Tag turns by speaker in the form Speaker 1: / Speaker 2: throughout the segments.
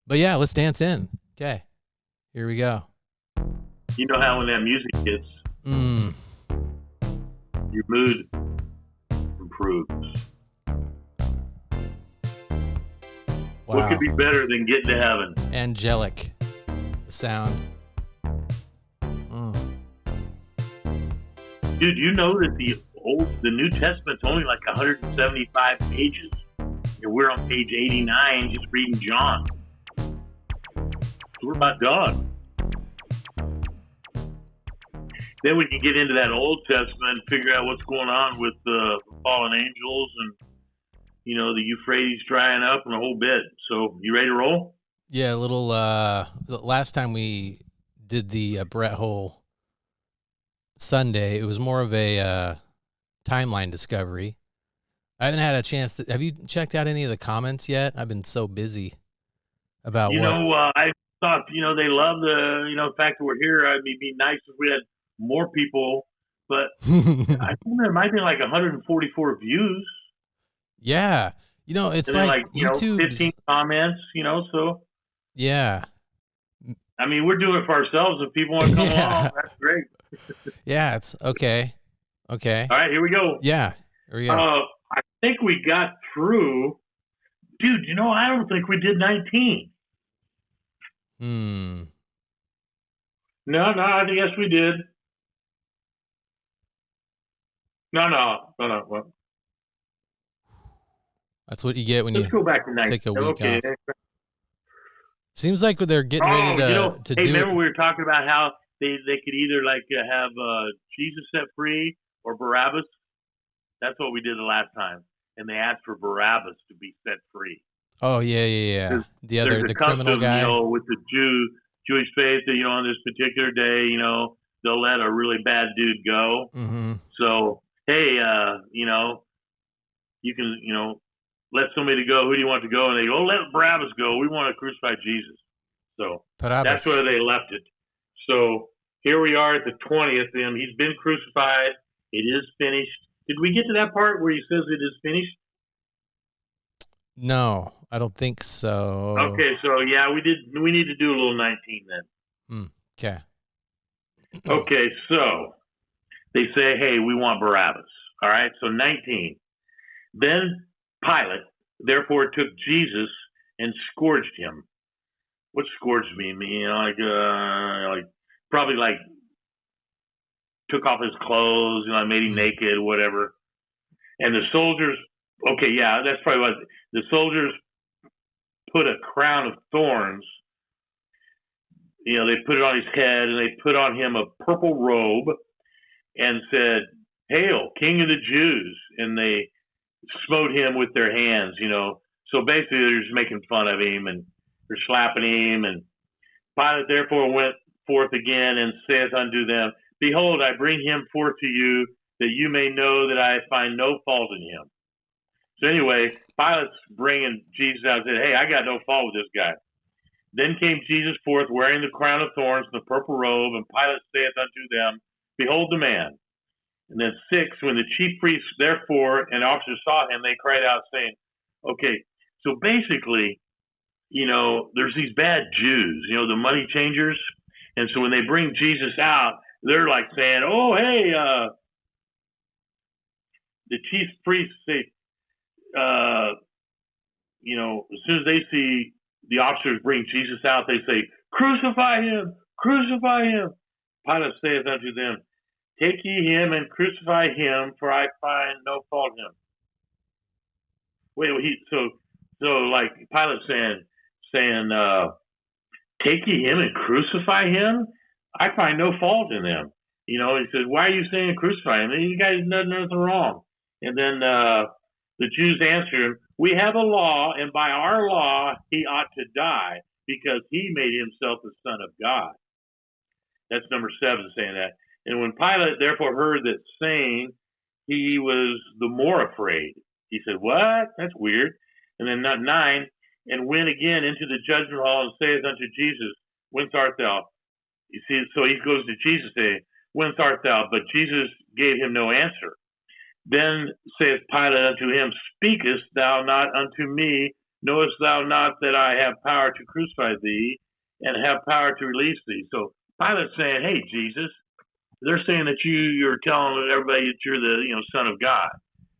Speaker 1: But yeah, let's dance in. Okay, here we go.
Speaker 2: You know how when that music hits, your mood improves.
Speaker 1: Wow.
Speaker 2: What could be better than getting to heaven?
Speaker 1: Angelic sound.
Speaker 2: Dude, you know that the New Testament's only like 175 pages, and we're on page 89 just reading John. So we're about done. Then we can get into that Old Testament and figure out what's going on with the fallen angels and, the Euphrates drying up and the whole bit. So you ready to roll?
Speaker 1: Yeah, a little, last time we did the Bretthalo Sunday, it was more of a timeline discovery. I haven't had a chance to, have you checked out any of the comments yet? I've been so busy about
Speaker 2: I thought, they love the fact that we're here. It'd be nice if we had more people, but I think there might be like 144 views.
Speaker 1: Yeah. It's like YouTube
Speaker 2: 15 comments, so.
Speaker 1: Yeah.
Speaker 2: I mean, we're doing it for ourselves. If people want to come along, that's great.
Speaker 1: Yeah, it's okay. Okay.
Speaker 2: All right, here we go.
Speaker 1: Yeah. Here we go.
Speaker 2: I think we got through. Dude, I don't think we did 19. No, I think yes, we did. No. What?
Speaker 1: That's what you get when
Speaker 2: Let's go back to 19.
Speaker 1: Take a week off. Seems like they're getting ready to do
Speaker 2: remember we were talking about how they could either have Jesus set free or Barabbas? That's what we did the last time. And they asked for Barabbas to be set free.
Speaker 1: Oh, yeah. The criminal
Speaker 2: custom,
Speaker 1: guy.
Speaker 2: With the Jewish faith that, on this particular day, they'll let a really bad dude go.
Speaker 1: Mm-hmm.
Speaker 2: So, hey, you can, let somebody go. Who do you want to go? And they go, let Barabbas go. We want to crucify Jesus. So That's where they left it. So here we are at the 20th. He's been crucified. It is finished. Did we get to that part where he says it is finished?
Speaker 1: No, I don't think so.
Speaker 2: Okay, so yeah, we did. We need to do a little 19 then.
Speaker 1: Okay.
Speaker 2: Okay, so they say, hey, we want Barabbas. All right, so 19. Then Pilate, therefore, took Jesus and scourged him. What scourged mean? Probably took off his clothes, made him naked, whatever. And the soldiers, okay, yeah, that's probably what the soldiers put a crown of thorns. They put it on his head and they put on him a purple robe and said, "Hail, King of the Jews!" And they smote him with their hands. So basically, they're just making fun of him and they're slapping him. And Pilate therefore went forth again and saith unto them, "Behold, I bring him forth to you, that you may know that I find no fault in him." So anyway, Pilate's bringing Jesus out and said, "Hey, I got no fault with this guy." Then came Jesus forth, wearing the crown of thorns and the purple robe, and Pilate saith unto them, "Behold the man." And then 6, when the chief priests therefore and officers saw him, they cried out, saying, okay, so basically, there's these bad Jews, the money changers. And so when they bring Jesus out, they're like saying, oh, hey, the chief priests say, as soon as they see the officers bring Jesus out, they say, crucify him, crucify him. Pilate saith unto them, take ye him and crucify him, for I find no fault in him. Wait, so like Pilate saying, take ye him and crucify him? I find no fault in them. He says, why are you saying crucify him? You guys done nothing wrong. And then the Jews answered him, we have a law, and by our law he ought to die, because he made himself the Son of God. That's number 7 saying that. And when Pilate therefore heard that saying, he was the more afraid. He said, what? That's weird. And then 9, and went again into the judgment hall and saith unto Jesus, whence art thou? You see, so he goes to Jesus saying, whence art thou? But Jesus gave him no answer. Then saith Pilate unto him, speakest thou not unto me? knowest thou not that I have power to crucify thee and have power to release thee? So Pilate's saying, hey, Jesus, they're saying that you're telling everybody that you're the Son of God.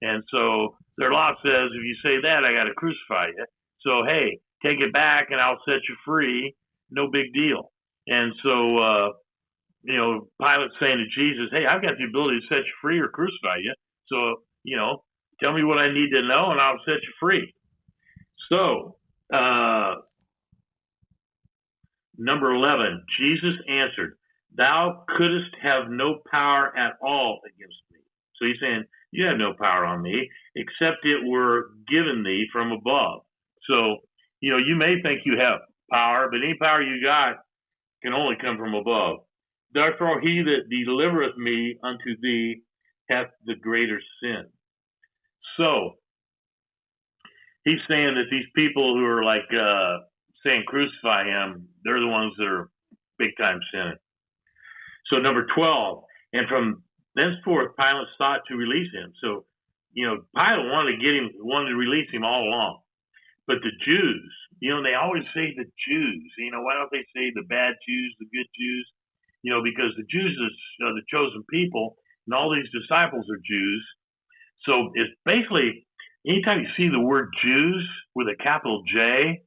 Speaker 2: And so their law says, if you say that, I got to crucify you. So, hey, take it back and I'll set you free. No big deal. And so, Pilate's saying to Jesus, hey, I've got the ability to set you free or crucify you. So, tell me what I need to know and I'll set you free. So, number 11, Jesus answered, thou couldst have no power at all against me. So he's saying, you have no power on me, except it were given thee from above. So, you may think you have power, but any power you got can only come from above. Therefore, he that delivereth me unto thee hath the greater sin. So, he's saying that these people who are like saying crucify him, they're the ones that are big time sinning. So number 12, and from thenceforth Pilate sought to release him. So, Pilate wanted to release him all along. But the Jews, they always say the Jews. Why don't they say the bad Jews, the good Jews? Because the Jews are the chosen people, and all these disciples are Jews. So it's basically, anytime you see the word Jews with a capital J,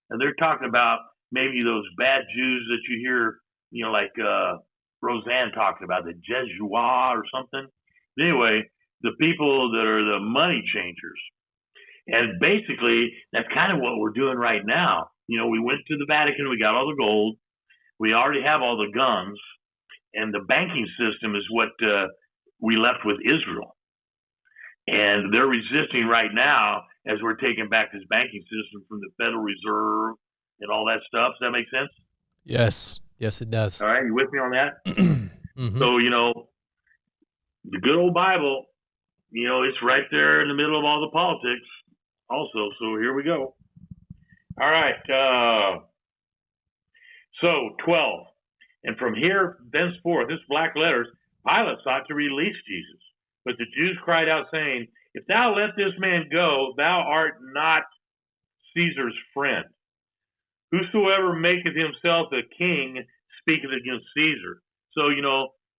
Speaker 2: and they're talking about maybe those bad Jews that you hear, like Roseanne talking about, the Jesuits or something. Anyway, the people that are the money changers. And basically, that's kind of what we're doing right now. We went to the Vatican, we got all the gold, we already have all the guns, and the banking system is what we left with Israel. And they're resisting right now as we're taking back this banking system from the Federal Reserve and all that stuff. Does that make sense?
Speaker 1: Yes. Yes, it does.
Speaker 2: All right. You with me on that?
Speaker 1: Mm-hmm.
Speaker 2: So, the good old Bible, it's right there in the middle of all the politics also. So here we go. All right. So 12. And from here, thenceforth, this black letters, Pilate sought to release Jesus. But the Jews cried out, saying, if thou let this man go, thou art not Caesar's friend. Whosoever maketh himself a king speaketh against Caesar. So,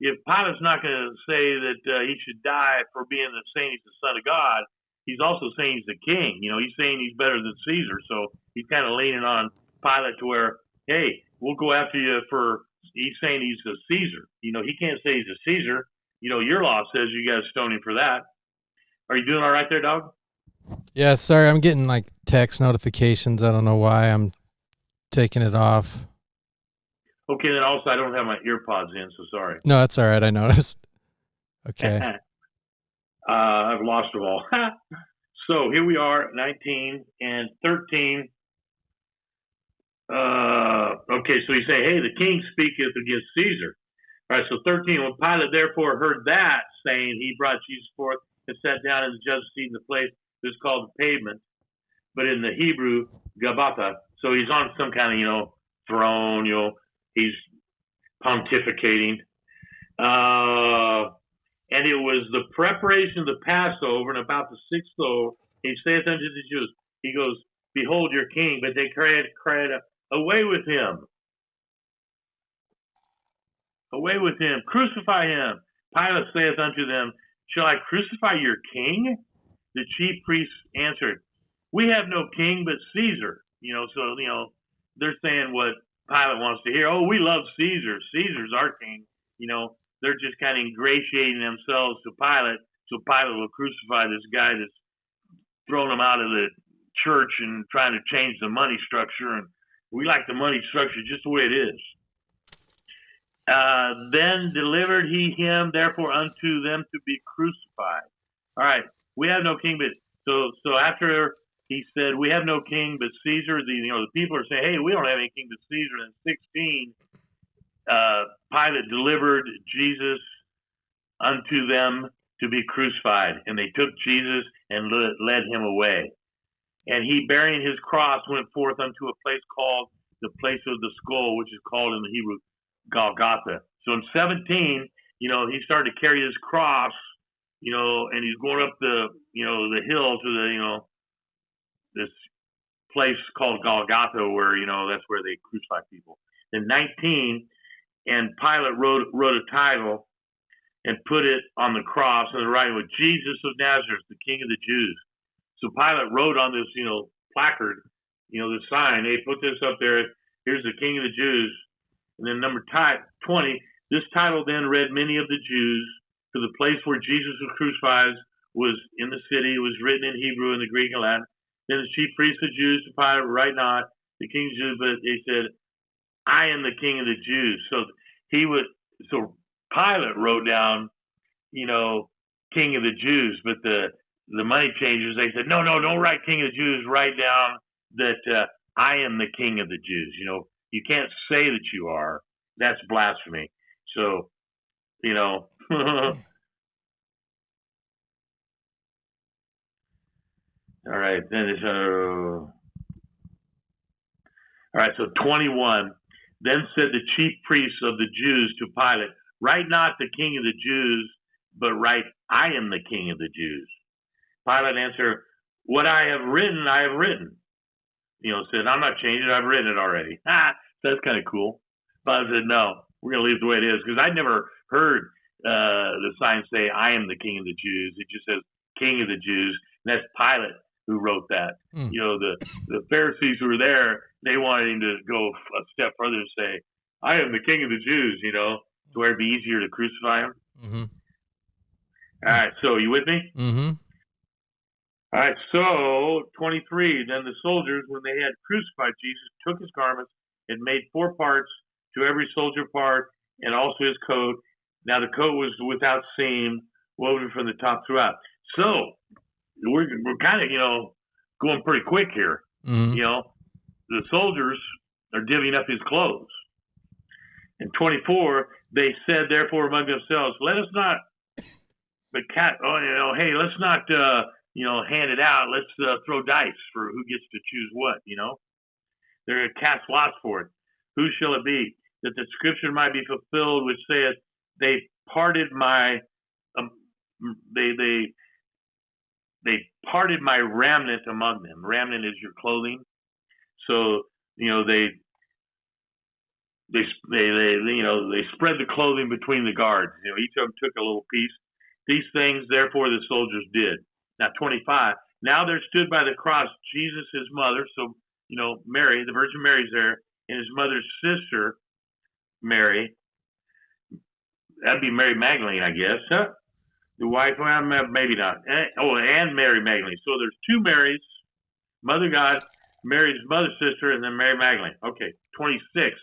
Speaker 2: if Pilate's not going to say that he should die for saying he's the Son of God, he's also saying he's the king. He's saying he's better than Caesar. So he's kind of leaning on Pilate to where, hey, we'll go after you he's saying he's a Caesar. He can't say he's a Caesar. Your law says you got to stone him for that. Are you doing all right there, dog?
Speaker 1: Yeah, sorry, I'm getting like text notifications. I don't know why. I'm taking it off.
Speaker 2: Okay, then also I don't have my ear pods in, so sorry.
Speaker 1: No, that's all right. I noticed. Okay.
Speaker 2: I've lost them all. So here we are, 19 and 13. Okay, so he's saying, hey, the king speaketh against Caesar. All right, so 13, when Pilate therefore heard that, saying, he brought Jesus forth and sat down in the judge's seat in the place that is called the pavement, but in the Hebrew, Gabbatha. So he's on some kind of, throne, he's pontificating. And it was the preparation of the Passover, and about the sixth hour, he saith unto the Jews, he goes, behold your king, but they cried, away with him. Away with him, crucify him. Pilate saith unto them, shall I crucify your king? The chief priests answered, we have no king but Caesar. So, they're saying what Pilate wants to hear. Oh, we love Caesar. Caesar's our king. They're just kind of ingratiating themselves to Pilate, so Pilate will crucify this guy that's thrown them out of the church and trying to change the money structure. And we like the money structure just the way it is. Then delivered he him therefore unto them to be crucified. All right, we have no king but so after he said we have no king but Caesar, the people are saying, hey, we don't have any king but Caesar. And 16, Pilate delivered Jesus unto them to be crucified, and they took Jesus and led him away. And he, bearing his cross, went forth unto a place called the place of the skull, which is called in the Hebrew Golgotha. So in 17, he started to carry his cross, and he's going up the hill to this place called Golgotha, where that's where they crucify people. Then 19, and Pilate wrote a title and put it on the cross, and the writing with Jesus of Nazareth, the King of the Jews. So Pilate wrote on this, placard, this sign, hey, put this up there. Here's the King of the Jews. And then number 20, this title then read many of the Jews, to the place where Jesus was crucified was in the city. It was written in Hebrew and the Greek and Latin. Then the chief priests of the Jews to Pilate, right not the King of the Jews, but they said, I am the King of the Jews. So Pilate wrote down, King of the Jews, but the money changers, they said, no, don't write King of the Jews, write down that I am the King of the Jews. You can't say that you are. That's blasphemy. So, all right, then it's all right, so 21. Then said the chief priests of the Jews to Pilate, write not the King of the Jews, but write, I am the King of the Jews. Pilate answered, what I have written, I have written. Said, I'm not changing it, I've written it already. That's kind of cool. Pilate said, no, we're going to leave it the way it is, because I never heard the sign say, I am the King of the Jews. It just says, King of the Jews. And that's Pilate who wrote that. The Pharisees who were there, they wanted him to go a step further and say, I am the King of the Jews, to where it'd be easier to crucify him.
Speaker 1: Mm-hmm.
Speaker 2: All right, so you with me?
Speaker 1: Mm-hmm.
Speaker 2: All right, so 23. Then the soldiers, when they had crucified Jesus, took his garments and made 4 parts, to every soldier part, and also his coat. Now the coat was without seam, woven from the top throughout. So we're kind of going pretty quick here.
Speaker 1: Mm-hmm.
Speaker 2: The soldiers are divvying up his clothes. In 24, they said, therefore, among themselves, let us not, hey, let's not, hand it out. Let's throw dice for who gets to choose what. They're going to cast lots for it. Who shall it be? That the scripture might be fulfilled, which saith, they parted my, they parted my remnant among them. Remnant is your clothing. So, they spread the clothing between the guards. Each of them took a little piece. These things, therefore, the soldiers did. Now, 25. Now there stood by the cross Jesus, his mother. So, Mary, the Virgin Mary's there, and his mother's sister, Mary. That'd be Mary Magdalene, I guess. Huh? The wife, well, maybe not. And Mary Magdalene. So there's 2 Marys, Mother God, Mary's mother sister, and then Mary Magdalene. Okay, 26.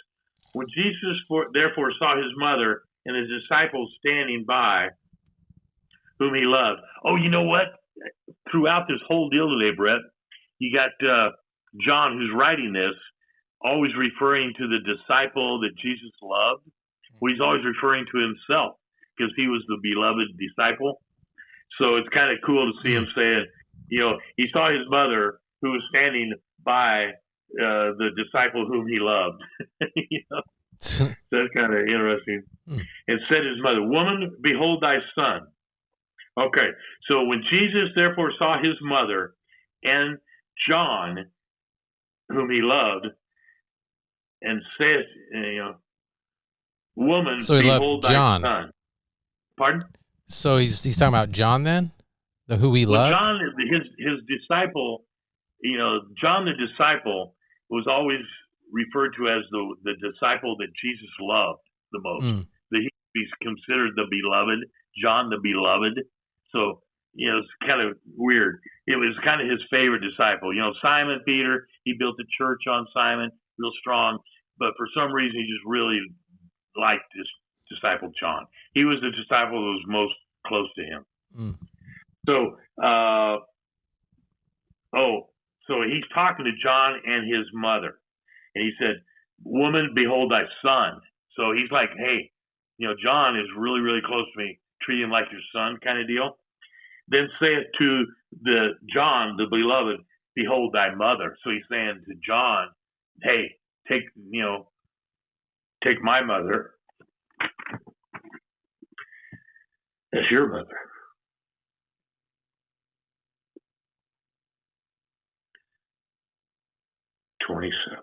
Speaker 2: When Jesus therefore saw his mother and his disciples standing by, whom he loved. Oh, you know what? Throughout this whole deal today, Brett, you got John, who's writing this, always referring to the disciple that Jesus loved. Well, he's always referring to himself because he was the beloved disciple. So it's kind of cool to see him saying, he saw his mother who was standing by the disciple whom he loved. So that's kind of interesting. And said his mother, woman, behold thy son. Okay, so when Jesus therefore saw his mother and John, whom he loved, and said, woman,
Speaker 1: so he
Speaker 2: behold
Speaker 1: loved John.
Speaker 2: thy son. Pardon?
Speaker 1: So he's talking about John then? Who he loved?
Speaker 2: John, his disciple, John the disciple was always referred to as the disciple that Jesus loved the most. He's considered the beloved, John the beloved. So, it's kind of weird. It was kind of his favorite disciple. Simon Peter, he built a church on Simon, real strong. But for some reason, he just really liked his disciple John. He was the disciple that was most close to him. So, so he's talking to John and his mother. And he said, woman, behold thy son. So he's like, hey, John is really, really close to me. Treat him like your son kind of deal. Then saith to John, the beloved, behold thy mother. So he's saying to John, hey, take my mother. That's your mother. 27.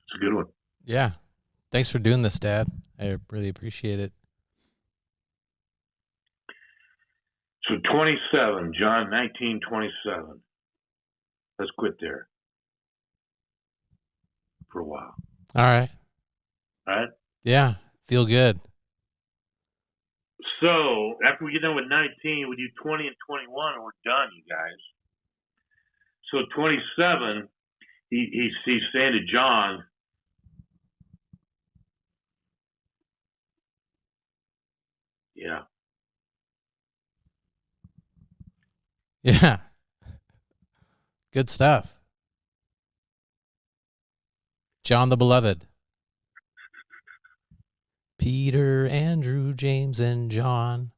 Speaker 2: It's a good one.
Speaker 1: Yeah. Thanks for doing this, Dad. I really appreciate it.
Speaker 2: So 27, John 19:27. Let's quit there for a while.
Speaker 1: All right.
Speaker 2: All right.
Speaker 1: Yeah. Feel good.
Speaker 2: So after we get done with 19, we do 20 and 21, and we're done, you guys. So 27, he's saying to John, yeah.
Speaker 1: Yeah. Good stuff. John the Beloved. Peter, Andrew, James, and John.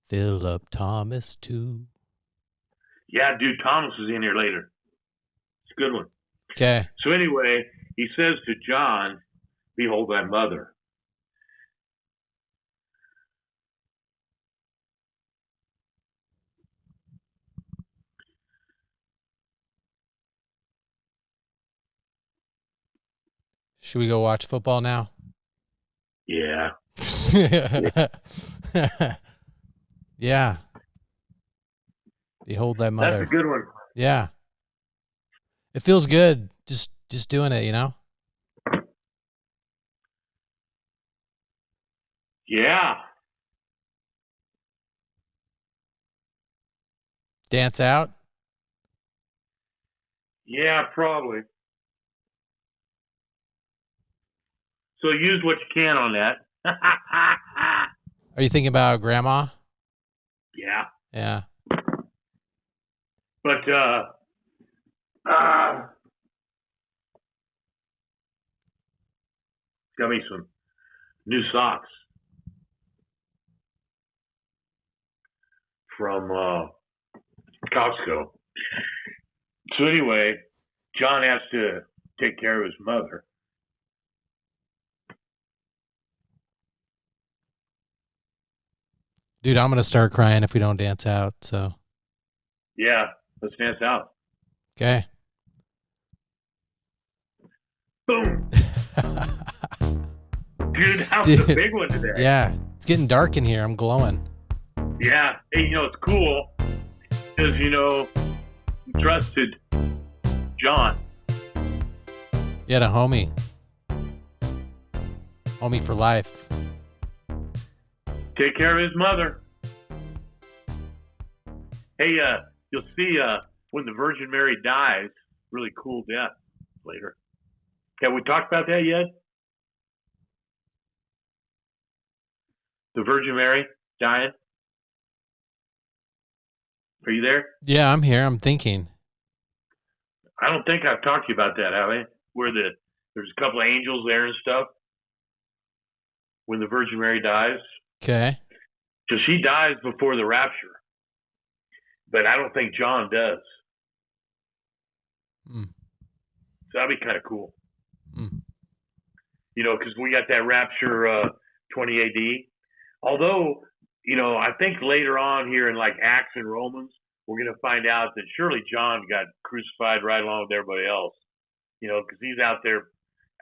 Speaker 1: Philip, Thomas, too.
Speaker 2: Yeah, dude, Thomas is in here later. It's a good one.
Speaker 1: Okay.
Speaker 2: So anyway, he says to John, behold thy mother.
Speaker 1: Should we go watch football now?
Speaker 2: Yeah.
Speaker 1: Yeah. Behold thy mother.
Speaker 2: That's a good one.
Speaker 1: Yeah. It feels good just doing it, you know?
Speaker 2: Yeah.
Speaker 1: Dance out?
Speaker 2: Yeah, probably. So use what you can on that.
Speaker 1: Are you thinking about grandma?
Speaker 2: Yeah.
Speaker 1: Yeah.
Speaker 2: But got me some new socks from Costco. So anyway, John has to take care of his mother.
Speaker 1: Dude, I'm going to start crying if we don't dance out, so.
Speaker 2: Yeah, let's dance out.
Speaker 1: Okay.
Speaker 2: Boom. Dude, that was a big one today.
Speaker 1: Yeah, it's getting dark in here. I'm glowing.
Speaker 2: Yeah. Hey, it's cool because, you trusted John.
Speaker 1: You had a homie. Homie for life.
Speaker 2: Take care of his mother. Hey, you'll see when the Virgin Mary dies, really cool death later. Have we talked about that yet? The Virgin Mary dying? Are you there?
Speaker 1: Yeah, I'm here. I'm thinking.
Speaker 2: I don't think I've talked to you about that, have I? Where there's a couple of angels there and stuff when the Virgin Mary dies.
Speaker 1: Okay.
Speaker 2: So she dies before the rapture. But I don't think John does.
Speaker 1: Mm.
Speaker 2: So that'd be kind of cool.
Speaker 1: Mm.
Speaker 2: Because we got that rapture 20 AD. Although, I think later on here in like Acts and Romans, we're going to find out that surely John got crucified right along with everybody else. Because he's out there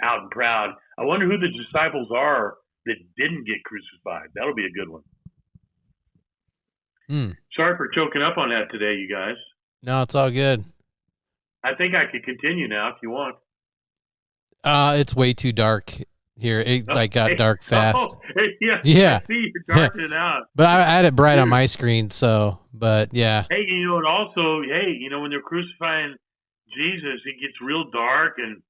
Speaker 2: out and proud. I wonder who the disciples are that didn't get crucified. That'll be a good one.
Speaker 1: Mm.
Speaker 2: Sorry for choking up on that today, you guys.
Speaker 1: No, it's all good.
Speaker 2: I think I could continue now if you want.
Speaker 1: It's way too dark here. It got dark fast.
Speaker 2: Oh, yeah.
Speaker 1: Yeah.
Speaker 2: I see you're darkening out.
Speaker 1: But I had it bright on my screen, so, but yeah.
Speaker 2: Hey, and also, when they're crucifying Jesus, it gets real dark and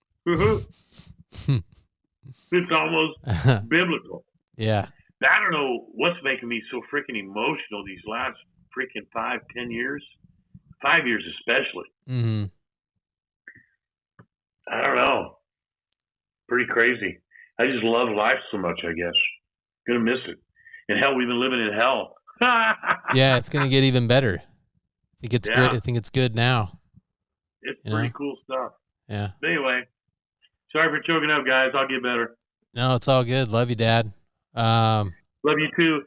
Speaker 2: it's almost biblical.
Speaker 1: Yeah.
Speaker 2: I don't know what's making me so freaking emotional these last freaking 5-10 years. 5 years especially.
Speaker 1: Mm-hmm.
Speaker 2: I don't know. Pretty crazy. I just love life so much, I guess. Gonna miss it. And hell, we've been living in hell.
Speaker 1: Yeah, it's gonna get even better. I think it's good. I think it's good now.
Speaker 2: It's pretty cool stuff.
Speaker 1: Yeah.
Speaker 2: But anyway, sorry for choking up, guys. I'll get better.
Speaker 1: No, it's all good. Love you, Dad.
Speaker 2: Love you too.